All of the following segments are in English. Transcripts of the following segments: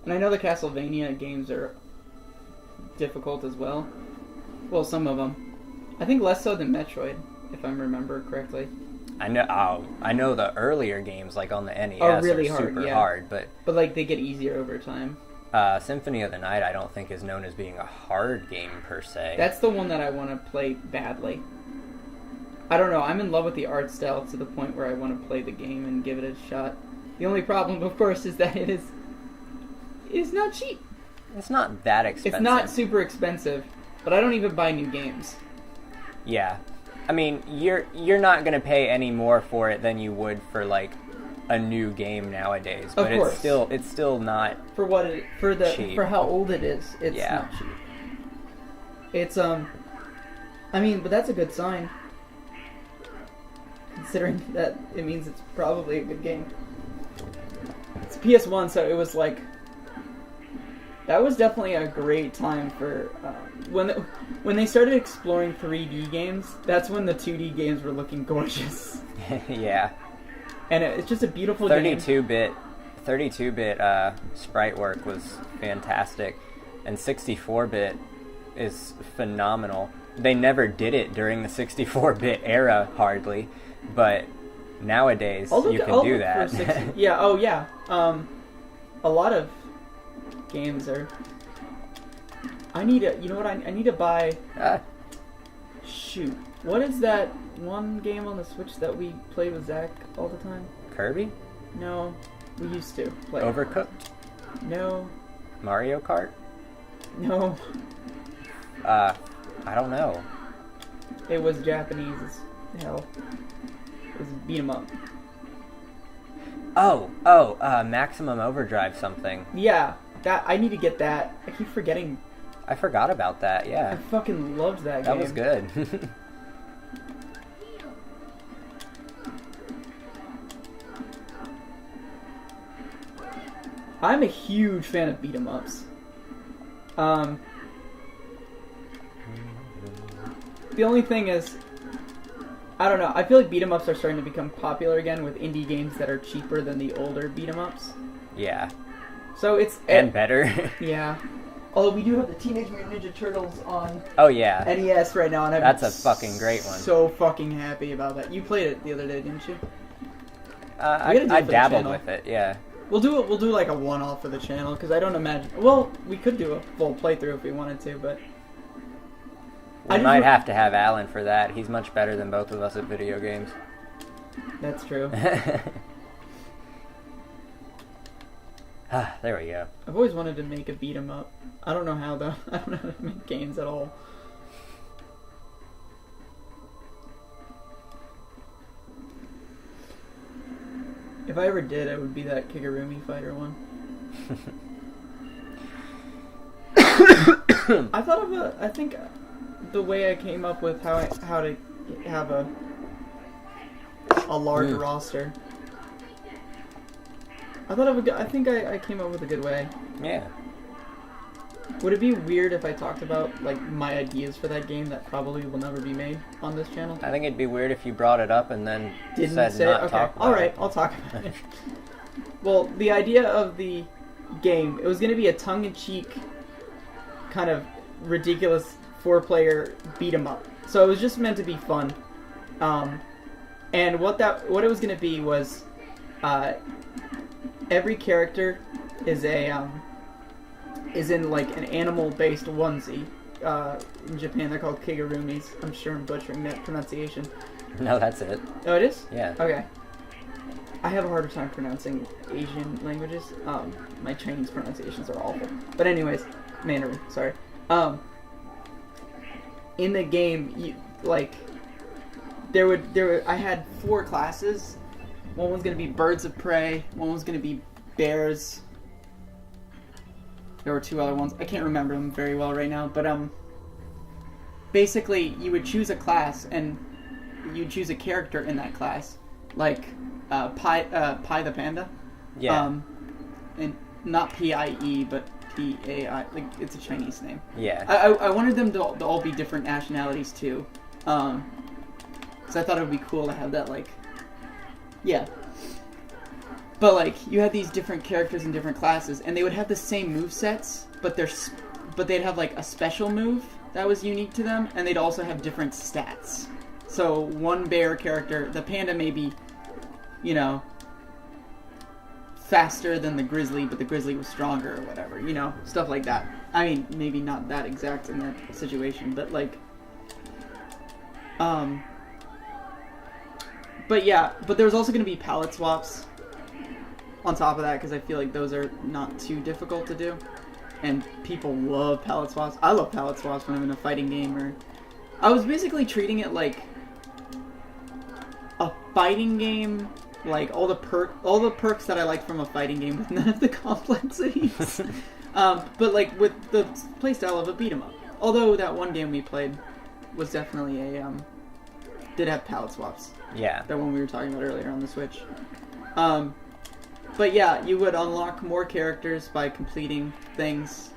And I know the Castlevania games are difficult as well. Well, some of them. I think less so than Metroid, if I remember correctly. I know the earlier games, like on the NES, really are hard, super yeah. hard, but like they get easier over time. Symphony of the Night, I don't think is known as being a hard game per se. That's the one that I want to play badly. I don't know. I'm in love with the art style to the point where I want to play the game and give it a shot. The only problem, of course, is that it's not cheap. It's not that expensive. It's not super expensive, but I don't even buy new games. Yeah. I mean, you're not going to pay any more for it than you would for like a new game nowadays, but it's still not for what it cheap. For how old it is. It's not cheap. It's I mean, but that's a good sign. Considering that it means it's probably a good game. It's PS1, so it was like that was definitely a great time for when they started exploring 3D games. That's when the 2D games were looking gorgeous. Yeah, and it's just a beautiful game. 32-bit sprite work was fantastic, and 64-bit is phenomenal. They never did it during the 64-bit era, hardly, but nowadays you can do that. Yeah. Oh, yeah. A lot of games are. I need to. You know what? I need to buy. Shoot. What is that one game on the Switch that we play with Zach all the time? Kirby? No, we used to play. Overcooked? No. Mario Kart? No. I don't know. It was Japanese as hell. It was beat 'em up. Maximum Overdrive something. Yeah, that I need to get that. I keep forgetting. I forgot about that, yeah. I fucking loved that game. That was good. I'm a huge fan of beat 'em ups. The only thing is, I don't know. I feel like beat 'em ups are starting to become popular again with indie games that are cheaper than the older beat 'em ups. Yeah. So it's better. Yeah. Although we do have the Teenage Mutant Ninja Turtles on NES right now, and that's a fucking great one. So fucking happy about that. You played it the other day, didn't you? I dabbled with it. Yeah. We'll do like a one-off for the channel because I don't imagine. Well, we could do a full playthrough if we wanted to, but we might have to have Alan for that. He's much better than both of us at video games. That's true. There we go. I've always wanted to make a beat 'em up. I don't know how though. I don't know how to make games at all. If I ever did, it would be that Kigurumi Fighter one. I think the way I came up with how to have a large roster. I think I came up with a good way. Yeah. Would it be weird if I talked about like my ideas for that game that probably will never be made on this channel? I think it'd be weird if you brought it up and then didn't said say not okay. talk about All right, it. I'll talk about it. Well, the idea of the game, it was going to be a tongue-in-cheek kind of ridiculous 4-player beat 'em up. So it was just meant to be fun. And what it was going to be was every character is in like an animal-based onesie. In Japan, they're called kigurumis. I'm sure I'm butchering that pronunciation. No, that's it. Oh, it is? Yeah. Okay. I have a harder time pronouncing Asian languages. My Chinese pronunciations are awful. But anyways, Mandarin, sorry. In the game, I had 4 classes. One was going to be birds of prey. One was going to be bears. There were 2 other ones. I can't remember them very well right now. But basically, you would choose a class, and you'd choose a character in that class. Like Pi the Panda. Yeah. And not P-I-E, but P-A-I. Like, it's a Chinese name. Yeah. I wanted them to all be different nationalities, too. Because I thought it would be cool to have that, like... Yeah. But like you had these different characters and different classes, and they would have the same move sets, but they'd have like a special move that was unique to them, and they'd also have different stats. So one bear character, the panda may be, you know, faster than the grizzly, but the grizzly was stronger or whatever, you know, stuff like that. I mean, maybe not that exact in that situation, but like, but yeah, but there was also going to be palette swaps on top of that, because I feel like those are not too difficult to do, and people love palette swaps. I love palette swaps when I'm in a fighting game, or I was basically treating it like a fighting game, like all the perks that I like from a fighting game with none of the complexities. But like with the playstyle of a beat 'em up. Although that one game we played was definitely did have palette swaps. Yeah. That one we were talking about earlier on the Switch. But yeah, you would unlock more characters by completing things,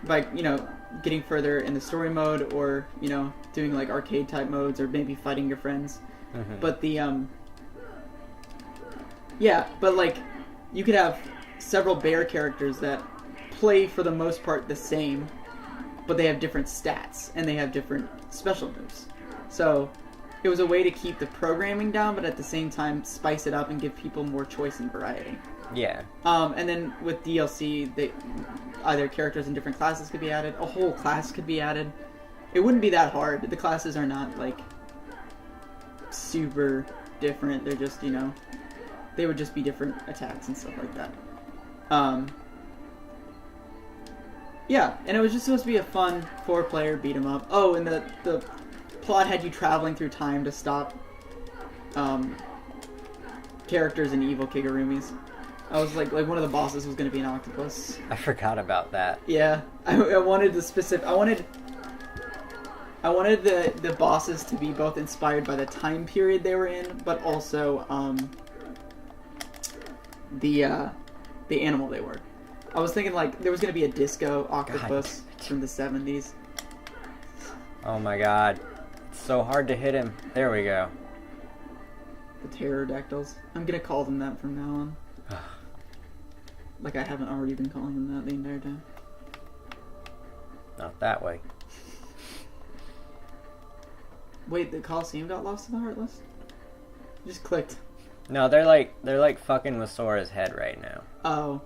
by, you know, getting further in the story mode, or, you know, doing like arcade type modes, or maybe fighting your friends. Mm-hmm. But yeah, but like you could have several bear characters that play for the most part the same, but they have different stats and they have different special moves. So it was a way to keep the programming down, but at the same time spice it up and give people more choice and variety. Yeah. And then with DLC, either characters in different classes could be added, a whole class could be added. It wouldn't be that hard. The classes are not like super different. They're just, you know, they would just be different attacks and stuff like that. Yeah, and it was just supposed to be a fun 4-player beat 'em up. Oh, and the plot had you traveling through time to stop characters in evil Kigurumis. I was like one of the bosses was going to be an octopus. I forgot about that. Yeah, I wanted the specific. I wanted the bosses to be both inspired by the time period they were in, but also the animal they were. I was thinking like there was going to be a disco octopus from the 70s. Oh my god. It's so hard to hit him. There we go. The pterodactyls. I'm going to call them that from now on. Like I haven't already been calling them that the entire time. Not that way. Wait, the Coliseum got lost to the Heartless? It just clicked. No, they're like fucking with Sora's head right now. Oh.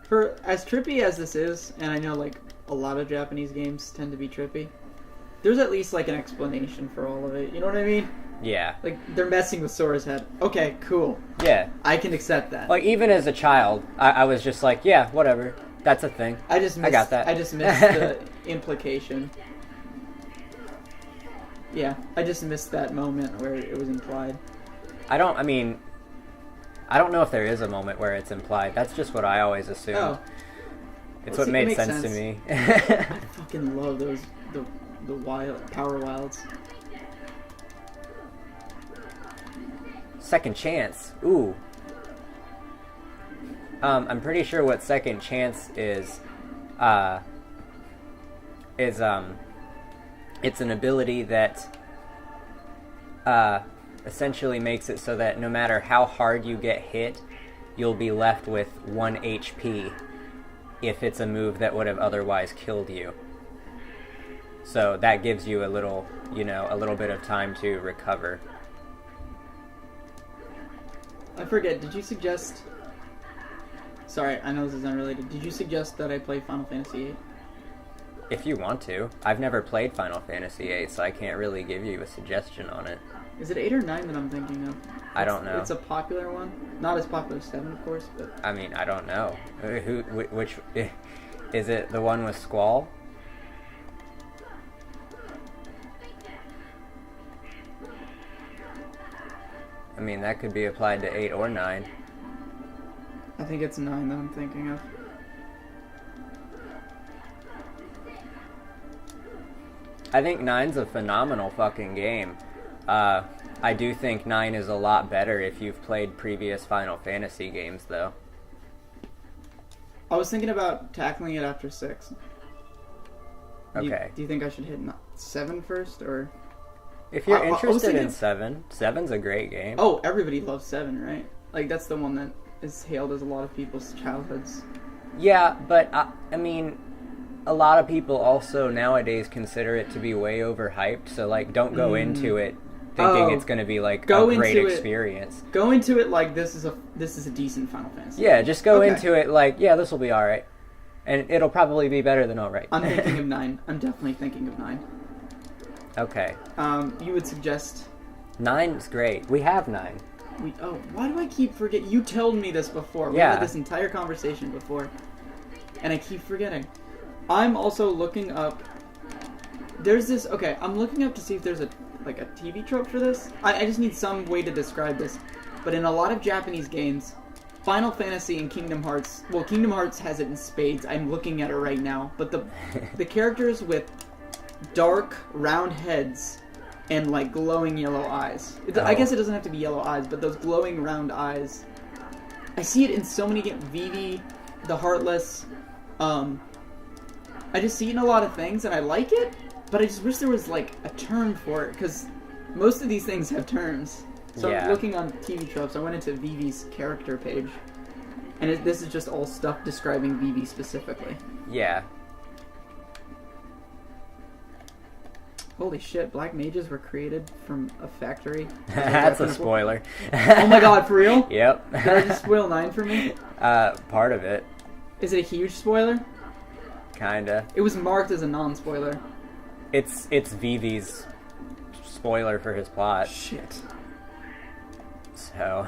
For as trippy as this is, and I know like a lot of Japanese games tend to be trippy, there's at least like an explanation for all of it. You know what I mean? Yeah. Like they're messing with Sora's head. Okay, cool. Yeah. I can accept that. Like even as a child, I was just like, yeah, whatever. That's a thing. I got that. I just missed the implication. Yeah, I just missed that moment where it was implied. I don't know if there is a moment where it's implied. That's just what I always assumed. Oh. It's what made sense to me. I fucking love those the power wilds. Second chance. Ooh. I'm pretty sure what second chance is it's an ability that essentially makes it so that no matter how hard you get hit, you'll be left with 1 HP if it's a move that would have otherwise killed you. So that gives you a little bit of time to recover. I forget, did you suggest... Sorry, I know this is unrelated. Did you suggest that I play Final Fantasy VIII? If you want to. I've never played Final Fantasy VIII, so I can't really give you a suggestion on it. Is it 8 or 9 that I'm thinking of? I don't know. It's a popular one. Not as popular as 7, of course, but... I mean, I don't know. Which... Is it the one with Squall? I mean, that could be applied to 8 or 9. I think it's 9 that I'm thinking of. I think 9's a phenomenal fucking game. I do think 9 is a lot better if you've played previous Final Fantasy games, though. I was thinking about tackling it after 6. Okay. Do you think I should hit 7 first, or If you're I was interested thinking- in 7, 7's a great game. Oh, everybody loves 7, right? Like, that's the one that is hailed as a lot of people's childhoods. Yeah, but I mean, a lot of people also nowadays consider it to be way overhyped. So like, don't go into it thinking it's going to be like a great experience. Go into it like this is a decent Final Fantasy. Yeah, just go into it like, yeah, this will be all right, and it'll probably be better than all right. I'm thinking of 9. I'm definitely thinking of 9. Okay. You would suggest 9's great. We have 9. Why do I keep forgetting? You told me this before. We had this entire conversation before, and I keep forgetting. I'm also looking up. There's this. Okay, I'm looking up to see if there's a TV trope for this. I just need some way to describe this. But in a lot of Japanese games, Final Fantasy and Kingdom Hearts. Well, Kingdom Hearts has it in spades. I'm looking at it right now. But the characters with dark round heads and like glowing yellow eyes. I guess it doesn't have to be yellow eyes, but those glowing round eyes. I see it in so many games. Vivi, the Heartless. I just see it in a lot of things, and I like it. But I just wish there was like a term for it, because most of these things have terms. So I'm looking on TV tropes. I went into Vivi's character page, and this is just all stuff describing Vivi specifically. Yeah. Holy shit, black mages were created from a factory. That's a spoiler. Oh my god, for real? Yep. Did I just spoil 9 for me? Part of it. Is it a huge spoiler? Kinda. It was marked as a non-spoiler. It's Vivi's spoiler for his plot. Shit. So.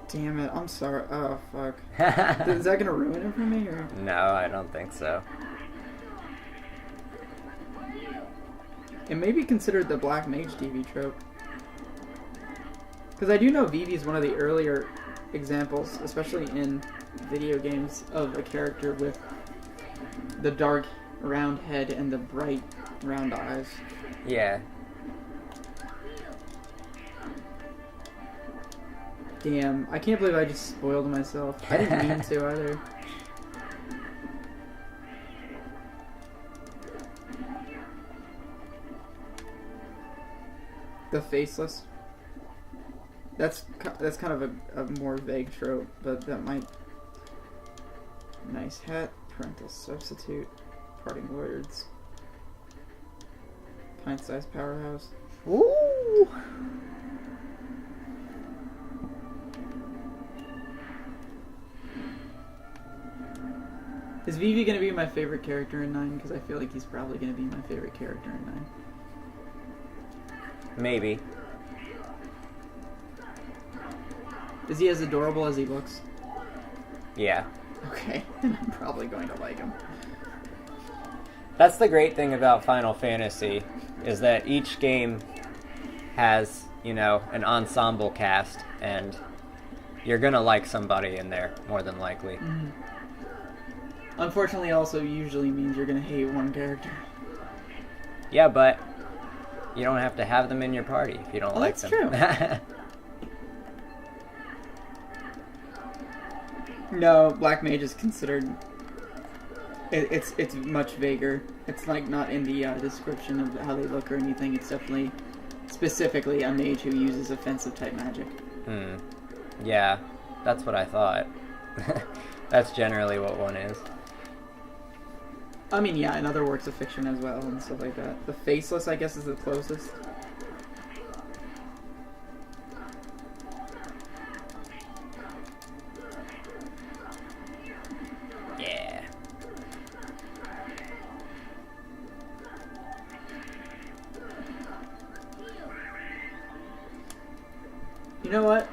Damn it, I'm sorry. Oh, fuck. Is that gonna ruin it for me, or? No, I don't think so. It may be considered the Black Mage TV trope. Because I do know Vivi is one of the earlier examples, especially in video games, of a character with the dark round head and the bright round eyes. Yeah. Damn, I can't believe I just spoiled myself. I didn't mean to either. The Faceless. That's kind of a more vague trope, but that might... Nice hat, parental substitute, parting words, pint-sized powerhouse. Woo! Is Vivi gonna be my favorite character in 9? Because I feel like he's probably gonna be my favorite character in 9. Maybe. Is he as adorable as he looks? Yeah. Okay, then I'm probably going to like him. That's the great thing about Final Fantasy, is that each game has, an ensemble cast, and you're gonna like somebody in there, more than likely. Mm-hmm. Unfortunately, also usually means you're gonna hate one character. Yeah, but you don't have to have them in your party if you don't like them. That's true. No, Black Mage is considered... It's much vaguer. It's like not in the description of how they look or anything. It's definitely specifically a mage who uses offensive type magic. Yeah, that's what I thought. That's generally what one is. I mean, yeah, in other works of fiction as well and stuff like that. The Faceless, I guess, is the closest. Yeah. You know what?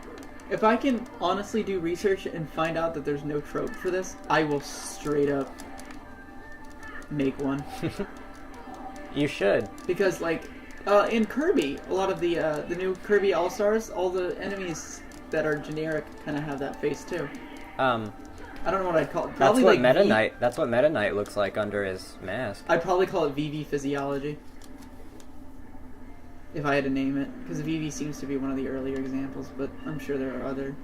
If I can honestly do research and find out that there's no trope for this, I will straight up make one. You should. Because, like, in Kirby, a lot of the new Kirby All-Stars, all the enemies that are generic kind of have that face, too. I don't know what I'd call it. Probably That's what Meta Knight looks like under his mask. I'd probably call it VV Physiology. If I had to name it. Because VV seems to be one of the earlier examples, but I'm sure there are other...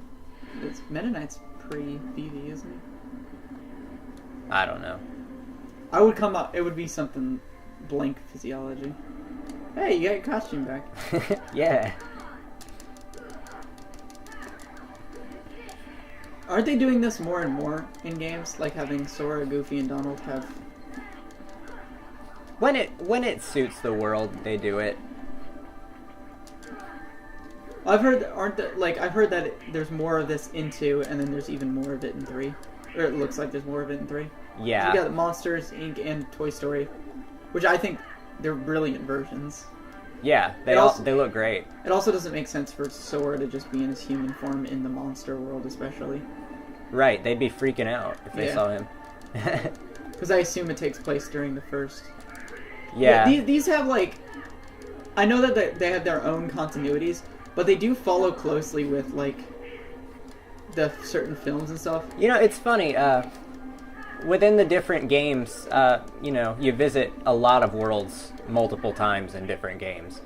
Meta Knight's pre-VV, isn't he? I don't know. I would come up... It would be something blank physiology. Hey, you got your costume back. Yeah. Aren't they doing this more and more in games? Like having Sora, Goofy, and Donald have... When it suits the world, they do it. I've heard, I've heard that there's more of this in 2, and then there's even more of it in 3. Or it looks like there's more of it in 3. Yeah. So you got Monsters, Inc., and Toy Story, which I think they're brilliant versions. Yeah, they look great. It also doesn't make sense for Sora to just be in his human form in the monster world, especially. Right, they'd be freaking out if they saw him. Because I assume it takes place during the first... Yeah. These have, like... I know that they have their own continuities, but they do follow closely with, like, the certain films and stuff. You know, it's funny, within the different games, you know, you visit a lot of worlds multiple times in different games.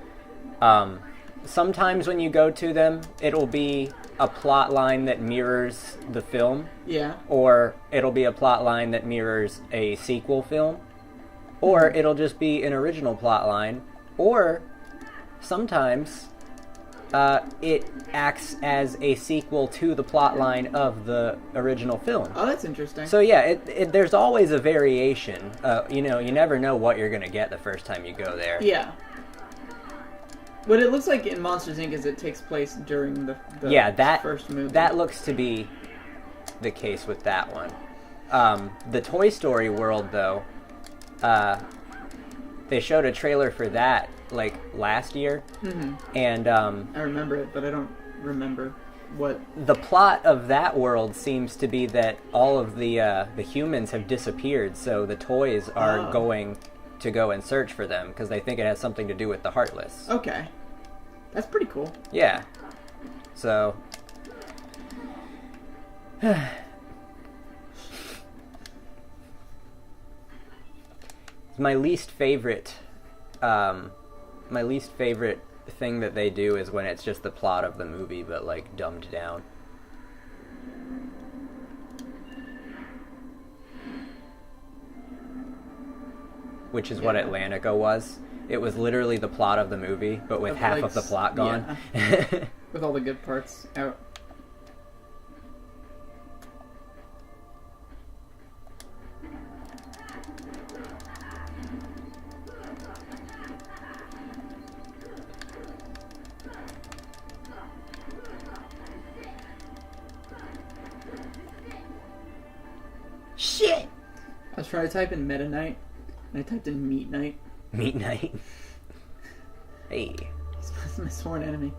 Sometimes when you go to them, it'll be a plot line that mirrors the film. Yeah. Or it'll be a plot line that mirrors a sequel film. Or it'll just be an original plot line. Or sometimes it acts as a sequel to the plot line of the original film. Oh, that's interesting. So yeah, there's always a variation. You know, you never know what you're going to get the first time you go there. Yeah. What it looks like in Monsters, Inc. is it takes place during the first movie. That looks to be the case with that one. The Toy Story world, though, they showed a trailer for that, like, last year. Mm-hmm. And I remember it, but I don't remember what... The plot of that world seems to be that all of the humans have disappeared, so the toys are going to go and search for them, because they think it has something to do with the Heartless. Okay. That's pretty cool. Yeah. So... My least favorite thing that they do is when it's just the plot of the movie, but, like, dumbed down. Which is what Atlantica was. It was literally the plot of the movie, but with half of the plot gone. Yeah. With all the good parts out. Shit! I was trying to type in Meta Knight, and I typed in Meat Knight. Meat Knight? Hey. He's my sworn enemy.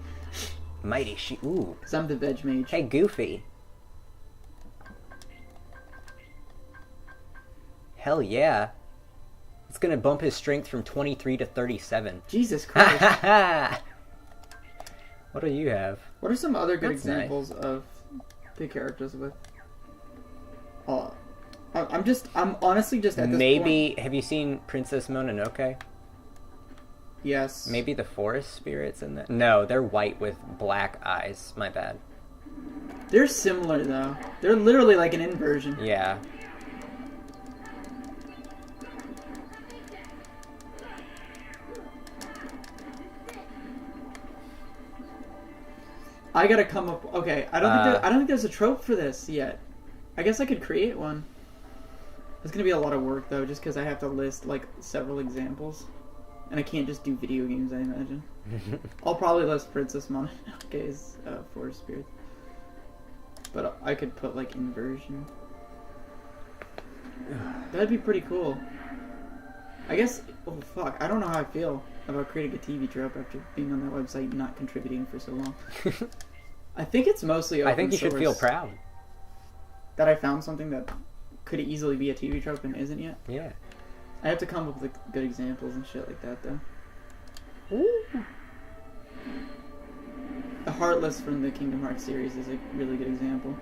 Mighty ooh. Because I'm the veg mage. Hey, Goofy. Hell yeah. It's gonna bump his strength from 23 to 37. Jesus Christ. What do you have? What are some other good That's examples nice. of the characters with... I'm honestly just at this point... Have you seen Princess Mononoke? Yes. Maybe the forest spirits in that? No, they're white with black eyes. My bad. They're similar, though. They're literally like an inversion. Yeah. I gotta come up... Okay, I don't think there's a trope for this yet. I guess I could create one. It's gonna be a lot of work, though, just because I have to list, like, several examples. And I can't just do video games, I imagine. I'll probably list Princess Mononoke's Forest Spirits. But I could put, like, inversion. That'd be pretty cool. I guess... Oh, fuck. I don't know how I feel about creating a TV trope after being on that website and not contributing for so long. I think it's mostly open I think you should source. feel proud. That I found something that could easily be a TV trope and isn't yet. Yeah. I have to come up with good examples and shit like that, though. Ooh. The Heartless from the Kingdom Hearts series is a really good example.